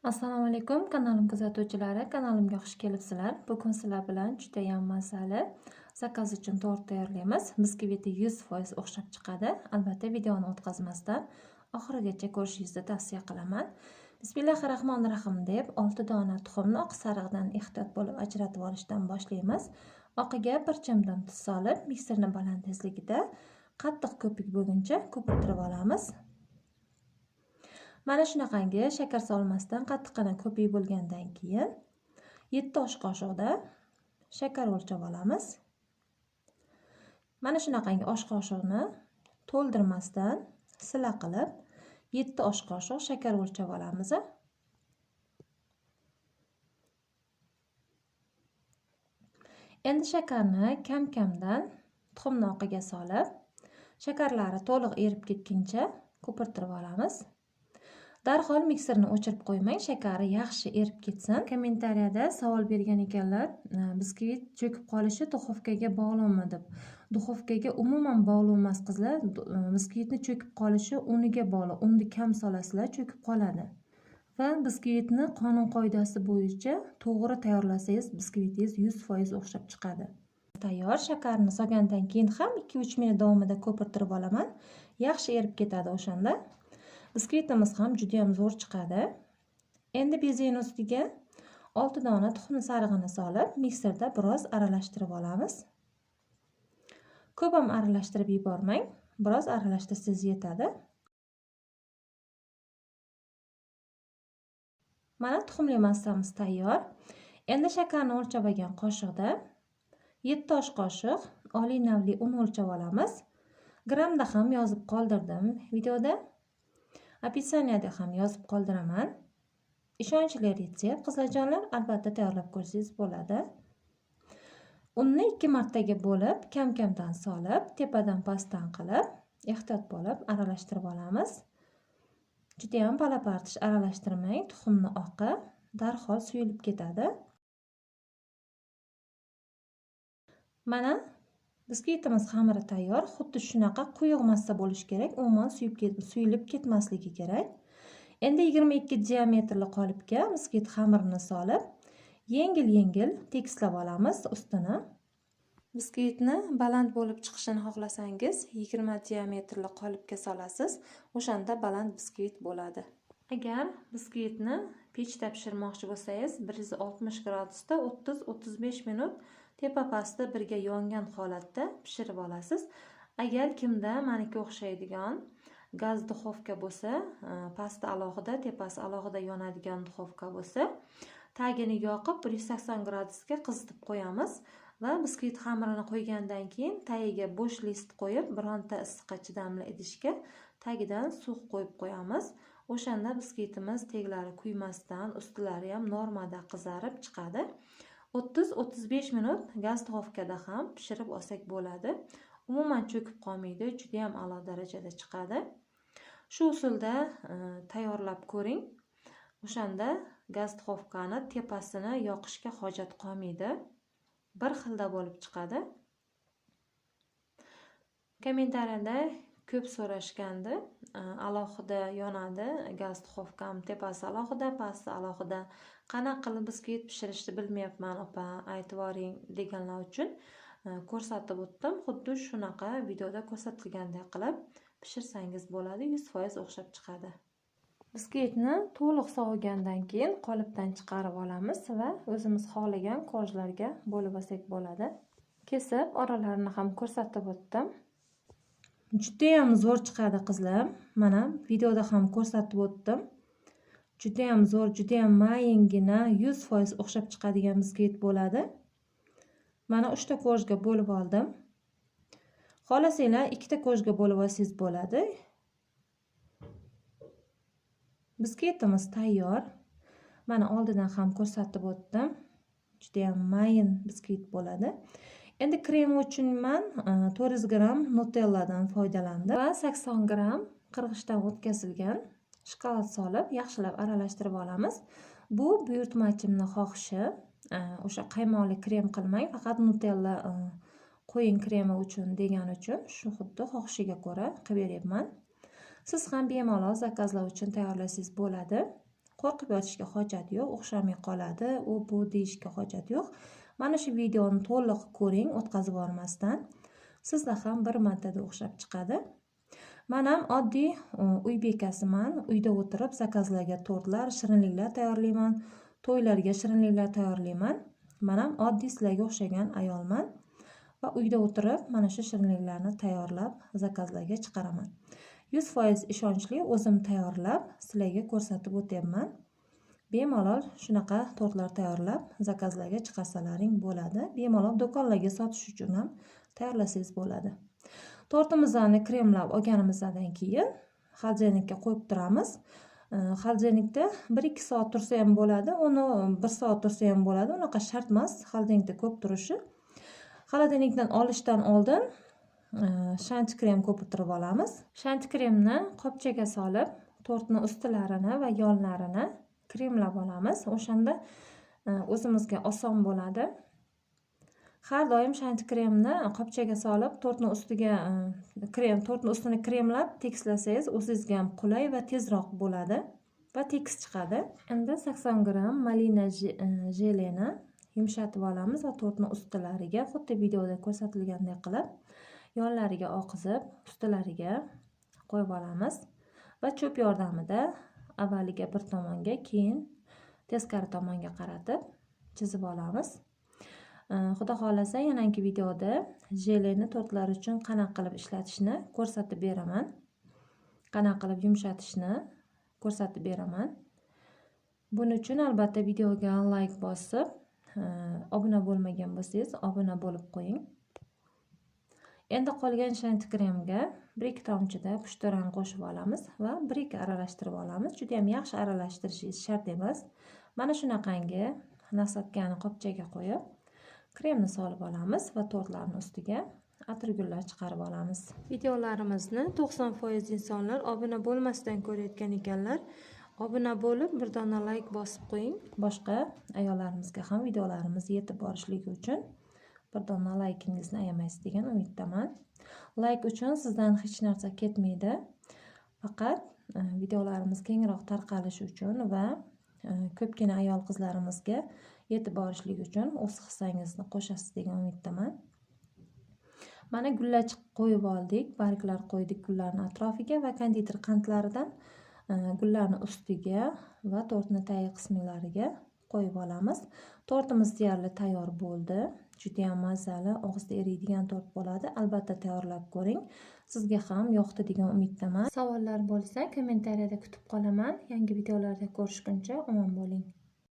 Assalomu alaykum, kanalim kuzatuvchilari. Kanalimga xush kelibsizlar. Bugun sizlar bilan juda ham mazali zakaz uchun tort tayyorlaymiz. Biskviti 100% o'xshab chiqadi. Albatta videoni o'tkazmasdan oxirigacha ko'rishingizni tavsiya qilaman. Bismillahirrohmanirrohim deb 6 dona tuxumni oq sariqdan ehtiyot bo'lib ajratib olishdan boshlaymiz. Oqiga bir chimdim tuz solib, mikserni baland tezligida qattiq ko'pik bo'lguncha ko'pirtirib olamiz. Mana shunaqangi shakar solmasdan qattiqqina ko'pik bo'lgandan keyin 7 osh qoshiqda shakar o'lchab olamiz. Mana shunaqangi osh qoshiqni to'ldirmasdan sila qilib 7 osh qoshiq shakar o'lchab olamiz. Endi shakarni kam-kamdan tuxumni oqiga solib, shakarlari to'liq erib ketguncha ko'pirtirib olamiz. Darhol mikserni o'chirib qo'ymang, shakari yaxshi erib ketsin. Kommentariyada savol bergan ekanlar, biskvit cho'kib qolishi duxovkaga bog'liqmi deb. Duxovkaga umuman bog'liq emas qizlar. Biskvitni cho'kib qolishi uniga bog'liq. Unni kam solasizlar, cho'kib qoladi. Va biskvitni qonun qoidasi bo'yicha to'g'ri tayyorlasangiz, biskvitingiz 100% o'xshab chiqadi. Tayyor. Shakarni solgandan keyin ham 2-3 minut davomida ko'pirtirib olaman. Yaxshi erib ketadi o'shanda. Biskvitimiz ham juda ham zo'r chiqadi. Endi bezning ustiga 6 dona tuxum sarig'ini solib, mikserda biroz aralashtirib olamiz. Ko'p ham aralashtirib yubormang, biroz aralashtirsangiz yetadi. Mana tuxumli massamiz tayyor. Endi shakarni o'lchab olgan qoshiqda 7 osh qoshiq oliy navli un o'lchab olamiz. Gramda ham yozib qoldirdim videoda. Описаниеda ham yozib qoldiraman. Ishonchli retsept qizlarjonlar, albatta tayyorlab ko'rsangiz bo'ladi. Unni 2 martaga bo'lib, kam-kamdan solib, tepadan pastdan qilib, ehtiyot bo'lib aralashtirib olamiz. Juda ham pala-partish aralashtirmang, tuxumni oqi darhol suyulib ketadi. Mana biskvitimiz xamiri tayyor. Xuddi shunaqa quyuq massa bo'lishi kerak. Umuman suyulib ketmasligi kerak. Endi 22 diametrli qolipga biskvit xamirini solib, yengil-yengil tekislab olamiz ustini. Biskvitni baland bo'lib chiqishini xohlasangiz, 20 diametrli qolipga solasiz. O'shanda baland biskvit bo'ladi. Agar biskvitni pechda pishirmoqchi bo'lsangiz, 160 gradusda 30-35 minut tepa pasti birga yongan holatda pishirib olasiz. Agar kimda meniki o'xshaydigan gaz duxovka bo'lsa, pasti alohida, tepasi alohida yonadigan duxovka bo'lsa, tagini yoqib 180 gradusga qizitib qo'yamiz va biskvit xamirini qo'ygandan keyin tagiga bo'sh list qo'yib, bironta issiqqa chidamli idishga tagidan suv qo'yib qo'yamiz. O'shanda biskvitimiz teglari kuymasdan, ustilari ham normada qizarib chiqadi. 30-35 minut gaz duxovkada ham pishirib olsak bo'ladi. Umuman cho'kib qolmaydi, juda ham a'lo darajada chiqadi. Shu usulda tayyorlab ko'ring. O'shanda gaz duxovkani tepasini yoqishga hojat qolmaydi. Bir xilda bo'lib chiqadi. Kommentariyada ko'p so'rashgandi, alohida yonadi gaz duxovkam, tepasi alohida, pasti alohida. Qanaqa qilib biskvit pishirishni bilmayapman, opa, aytib boring deganlar uchun ko'rsatib o'tdim. Xuddi shunaqa videoda ko'rsatilgandek qilib pishirsangiz bo'ladi, 100% o'xshab chiqadi. Biskvitni to'liq sovigandan keyin qolipdan chiqarib olamiz va o'zimiz xohlagan korjlarga bo'lib olsak bo'ladi. Kesib oralarini ham ko'rsatib o'tdim. Juda ham zo'r chiqadi qizlar. Mana videoda ham ko'rsatib o'tdim. Juda ham zo'r, juda ham mayingina, 100% o'xshab chiqadigan biskvit bo'ladi. Mana 3 ta ko'rjga bo'lib oldim. Xohlasanglar 2 ta ko'rjga bo'lib olsangiz bo'ladi. Biskvitimiz tayyor. Mana oldidan ham ko'rsatib o'tdim. Juda ham mayin biskvit bo'ladi. Endi krem uchun men 400 gram nutelladan foydalandim va 80 gram qirg'ichdan o'tkazilgan shokolad solib yaxshilab aralashtirib olamiz. Bu buyurtmachimning xohishi. O'sha qaymoqli krem qilmang, faqat nutella qo'ying kremi uchun degan uchun shu xuddi xohishiga ko'ra qilib beryapman. Siz ham bemalol zakazlar uchun tayyorlasangiz bo'ladi. qo'rqib yotishga hojat yo'q, o'xshamay qoladi, u bu deyishga hojat yo'q. Mana shu videoni to'liq ko'ring, o'tkazib yubormasdan. Sizda ham bir martada o'xshab chiqadi. Men ham oddiy uy bekasiman. Uyda o'tirib zakazlarga tortlar, shirinliklar tayyorlayman. To'ylarga shirinliklar tayyorlayman. Men ham oddiy sizlarga o'xshagan ayolman va uyda o'tirib mana shu shirinliklarni tayyorlab zakazlarga chiqaraman. 100% ishonchli o'zim tayyorlab sizlarga ko'rsatib o'tyapman. Bemalol shunaqa tortlar tayyorlab zakazlarga chiqarsalaring bo'ladi. Bemalol do'konlarga sotish uchun ham tayyorlasangiz bo'ladi. Tortimizni kremlab olganimizdan keyin xolodilnikka qo'yib turamiz. Xolodilnikda 1-2 soat tursa ham bo'ladi, uni 1 soat tursa ham bo'ladi. Unaqa shart emas xolodilnikda ko'p turishi. Xolodilnikdan olishdan oldin shanti krem ko'pirtirib olamiz. Shanti kremni qopchaga solib, tortni ustilarini va yonlarini kremlab olamiz. O'shanda o'zimizga oson bo'ladi. Har doim shanti kremni qopchaga solib, tortni ustini kremlab tekislasangiz, o'zingizga ham qulay va tezroq bo'ladi va tekis chiqadi. Endi 80 gram malina jelini yumshatib olamiz va tortni ustilariga xuddi videoda ko'rsatilgandek qilib yonlariga oqizib, ustilariga qo'yib olamiz va cho'p yordamida avvaliga bir tomonga, keyin teskari tomonga qaratib chizib olamiz. Xudo xolasa yangi videoda jeleni tortlar uchun qanaqa qilib ishlatishni ko'rsatib beraman. Qanaqa qilib yumshatishni ko'rsatib beraman. Buning uchun albatta videoga like bosib, obuna bo'lmagan bo'lsangiz, obuna bo'lib qo'ying. Endi qolgan shanti kremga 1-2 tomchida pushtirang qo'shib olamiz va 1-2 aralashtirib olamiz. Juda ham yaxshi aralashtirishingiz shart emas. Mana shunaqangi nasatgani qopchaga qo'yib, kremni solib olamiz va tortlarning ustiga atirgullar chiqarib olamiz. Videolarimizni 90% insonlar obuna bo'lmasdan ko'rayotgan ekanlar. Obuna bo'lib, bir dona like bosib qo'ying. Boshqa ayollarimizga ham videolarimiz yetib borishligi uchun bir dona like'ingizni ayamaysiz degan umiddaman. Like uchun sizdan hech narsa ketmaydi. Faqat videolarimiz kengroq tarqalishi uchun va ko'pgina ayol qizlarimizga yetib borishligi uchun o'z hissangizni qo'shasiz degan umiddaman. Mana gullar qo'yib oldik, barglar qo'ydik gullarning atrofiga va konditer qandlaridan gullarning ustiga va tortning tagi qismlariga qo'yib olamiz. Tortimiz deyarli tayyor bo'ldi. Juda ham mazali, og'izda eriydigan tort bo'ladi. Albatta tayyorlab ko'ring. Sizga ham yoqdi degan umiddaman. Savollar bo'lsa, kommentariyada kutib qolaman. Yangi videolarda ko'rishguncha omon bo'ling.